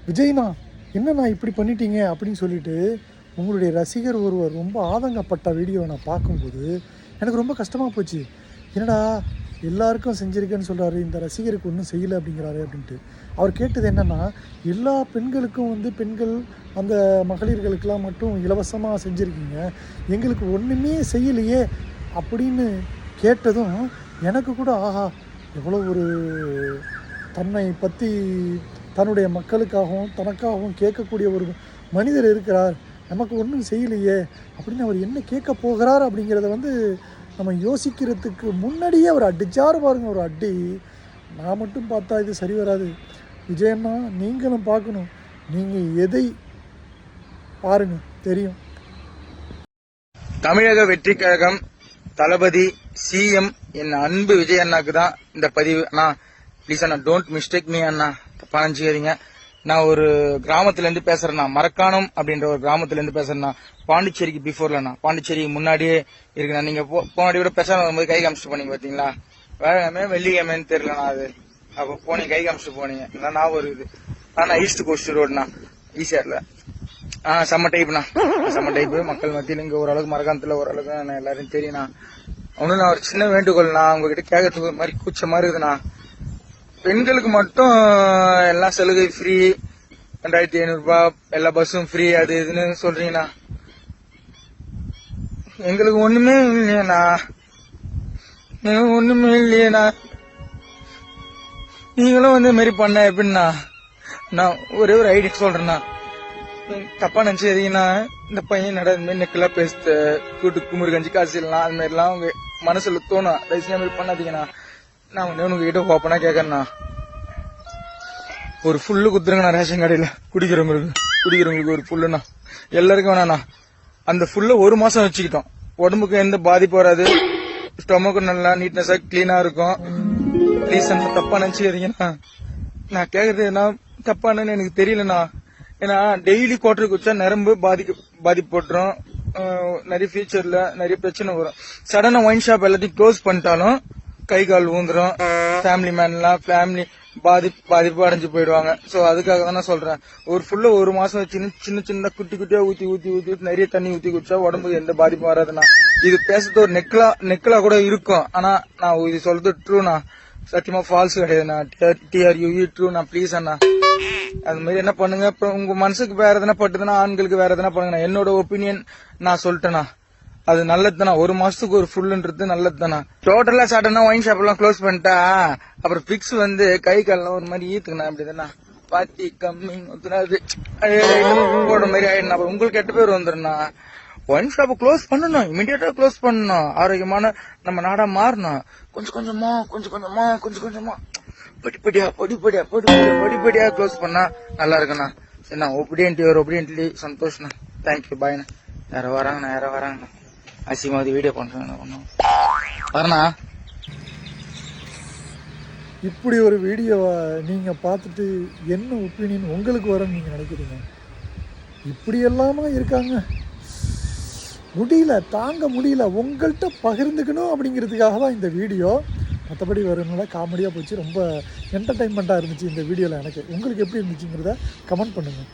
விஜய்னா என்னண்ணா இப்படி பண்ணிட்டீங்க அப்படின்னு சொல்லிட்டு உங்களுடைய ரசிகர் ஒருவர் ரொம்ப ஆதங்கப்பட்ட வீடியோவை நான் பார்க்கும்போது எனக்கு ரொம்ப கஷ்டமாக போச்சு. என்னடா எல்லாருக்கும் செஞ்சுருக்கேன்னு சொல்கிறாரு, இந்த ரசிகருக்கு ஒன்றும் செய்யலை அப்படிங்கிறாரு அப்படின்ட்டு. அவர் கேட்டது என்னென்னா, எல்லா பெண்களுக்கும் பெண்கள் அந்த மகளிர்களுக்கெல்லாம் மட்டும் இலவசமாக செஞ்சுருக்கீங்க, எங்களுக்கு ஒன்றுமே செய்யலையே அப்படின்னு கேட்டதும் எனக்கு கூட ஆஹா, எவ்வளோ ஒரு தன்னை பற்றி தன்னுடைய மக்களுக்காகவும் தனக்காகவும் கேட்கக்கூடிய ஒரு மனிதர் இருக்கிறார், நமக்கு ஒன்றும் செய்யலையே அப்படின்னு அவர் என்ன கேட்க போகிறார் அப்படிங்கிறத நம்ம யோசிக்கிறதுக்கு முன்னாடியே அவர் அடிச்சார் பாருங்க. ஒரு அடி நான் மட்டும் பார்த்தா இது சரி வராது. விஜயண்ணா நீங்களும் பார்க்கணும், நீங்கள் எதை பாருங்க தெரியும். தமிழக வெற்றி கழகம் தளபதி சிஎம் என் அன்பு விஜய் அண்ணாக்கு தான் இந்த பதிவு. அண்ணா ப்ளீஸ் அண்ணா, டோன்ட் மிஸ்டேக் மீ அண்ணா, தப்பா நினைச்சுக்காதீங்க. நான் ஒரு கிராமத்துல இருந்து பேசுறேன்னா, மரக்காணம் அப்படின்ற ஒரு கிராமத்துல இருந்து பேசுறேன்னா, பாண்டிச்சேரிக்கு பிஃபோர்லண்ணா, பாண்டிச்சேரி முன்னாடியே இருக்குண்ணா. நீங்க போனாடி கூட பேசாம வரும்போது கை காமிச்சிட்டு போனீங்க பாத்தீங்களா, வேலைக்கிழமை வெள்ளிக்கிழமைன்னு தெரியலண்ணா. அது அப்ப போனீங்க, கை காமிச்சிட்டு போனீங்க, நான் வருது. ஆனா ஈஸ்ட் கோஸ்ட் ரோடுண்ணா, ஈசிஆர்ல. செம்ம டைப்ண்ணா, செம்ம டைப்பு. மக்கள் மத்தியில் இங்க ஓரளவுக்கு மரக்காணத்துல ஓரளவுக்கு எல்லாரும் தெரியுண்ணா. ஒன்னும் நான் ஒரு சின்ன வேண்டுகோள்ண்ணா, உங்ககிட்ட கேட்கறதுக்கு ஒரு மாதிரி கூச்சமா இருக்குதுண்ணா. பெண்களுக்கு மட்டும் எல்லா சலுகை ஃப்ரீ, 2500 ரூபாய், எல்லா பஸ்ஸும் ஃப்ரீ, அது இதுன்னு சொல்றீங்கண்ணா. எங்களுக்கு ஒண்ணுமே இல்லையண்ணா, ஒண்ணுமே இல்லையண்ணா. நீங்களும் இந்த மாதிரி பண்ண எப்படின்னா, நான் ஒரே ஒரு ஐடியா சொல்றேன்னா, தப்பா நினைச்சதுன்னா, இந்த பையன் நட இந்த மாதிரி நெக்கெல்லாம் பேசுது, கூட்டு குமுறு கஞ்சி காசு இல்லைனா அது மாதிரிலாம் உங்க மனசுல தோணும். தயவுசெய்து மாதிரி பண்ணாதீங்கண்ணா. நான் உங்ககிட்ட ஓப்பனா கேட்கறேண்ணா, ஒரு ஃபுல்லு குத்துருங்கண்ணா ரேஷன் கடையில குடிக்கிறவங்களுக்கு ஒரு ஃபுல்லுண்ணா, எல்லாருக்கும் வேணாண்ணா. அந்த ஃபுல்ல 1 மாசம் வச்சுக்கிட்டோம், உடம்புக்கு எந்த பாதிப்பு வராது, ஸ்டொமக்கும் நல்லா நீட்னஸா கிளீனா இருக்கும். ப்ளீஸ் அண்ணா, தப்பா நினைச்சுக்கிறீங்கண்ணா. நான் கேக்குறது என்ன தப்பானு எனக்கு தெரியலண்ணா. ஏன்னா டெய்லி குவாட்டர் குடிச்சா நரம்பு பாதிப்பு போட்டுரும், நிறைய ஃபியூச்சர்ல நிறைய பிரச்சனை வரும். சடனா ஒயின் ஷாப் எல்லாத்தையும் க்ளோஸ் பண்ணிட்டாலும் கை கால் ஊந்துரும், ஃபேமிலி மேன்லாம் பாதிப்பு அடைஞ்சு போயிடுவாங்க. சோ அதுக்காக தான் நான் சொல்றேன், ஒரு ஃபுல்லா 1 மாசம் வச்சு சின்ன சின்ன குட்டியா ஊத்தி நிறைய தண்ணி ஊத்தி குடிச்சா உடம்புக்கு எந்த பாதிப்பும் வராதுண்ணா. இது பேசுறது ஒரு நெக்கலா கூட இருக்கும், ஆனா நான் இது சொல்றது ட்ரூண்ணா, சத்தியமா ஃபால்ஸ் கிடையாதுண்ணா. TRUE ட்ரூண்ணா. ப்ளீஸ் அண்ணா, அது மாதிரி என்ன பண்ணுங்க. அப்புறம் உங்க மனசுக்கு வேற எதனா பட்டுதுன்னா, ஆண்களுக்கு வேற எதனா பண்ணுங்க. என்னோட ஒப்பீனியன் நான் சொல்லிட்டேண்ணா, அது நல்லது தானே. 1 மாசத்துக்கு ஒரு ஃபுல்லுன்றது நல்லது தானே. டோட்டலா சாப்பிட்டா ஒயின் ஷாப் எல்லாம் க்ளோஸ் பண்ணிட்டா அப்புறம் பிக்ஸ் கை கால்லாம் ஒரு மாதிரி ஈத்துக்கணும், அப்படிதானா பாத்தி கம்மிங் போடுற மாதிரி ஆயிடும். அப்புறம் உங்களுக்கு கெட்ட பேர் வந்துருண்ணா. ஒயின் ஷாப் க்ளோஸ் பண்ணணும், இமீடியட்டா க்ளோஸ் பண்ணணும். ஆரோக்கியமான நம்ம நாடா மாறணும். கொஞ்சம் கொஞ்சமா படிப்படியா க்ளோஸ் பண்ணா நல்லா இருக்குண்ணா. சரிண்ணா, ஒபீடியன்ட்லி சந்தோஷ்ண்ணா. தேங்க்யூ, பாய்ண்ணா. யார வராங்கண்ணா, அசிமாவது வீடியோ பண்றாங்க வரண்ணா. இப்படி ஒரு வீடியோவை நீங்க பார்த்துட்டு என்ன ஒப்பீனியன் உங்களுக்கு வரும்னு நீங்க நினைக்கிறீங்க? இப்படி எல்லாமா இருக்காங்க, தாங்க முடியல. உங்கள்கிட்ட பகிர்ந்துக்கணும் அப்படிங்கிறதுக்காக தான் இந்த வீடியோ. மற்றபடி வரனால காமெடியாக போச்சு, ரொம்ப என்டர்டைன்மெண்ட்டாக இருந்துச்சு இந்த வீடியோவில் எனக்கு. உங்களுக்கு எப்படி இருந்துச்சுங்கிறத கமெண்ட் பண்ணுங்கள்.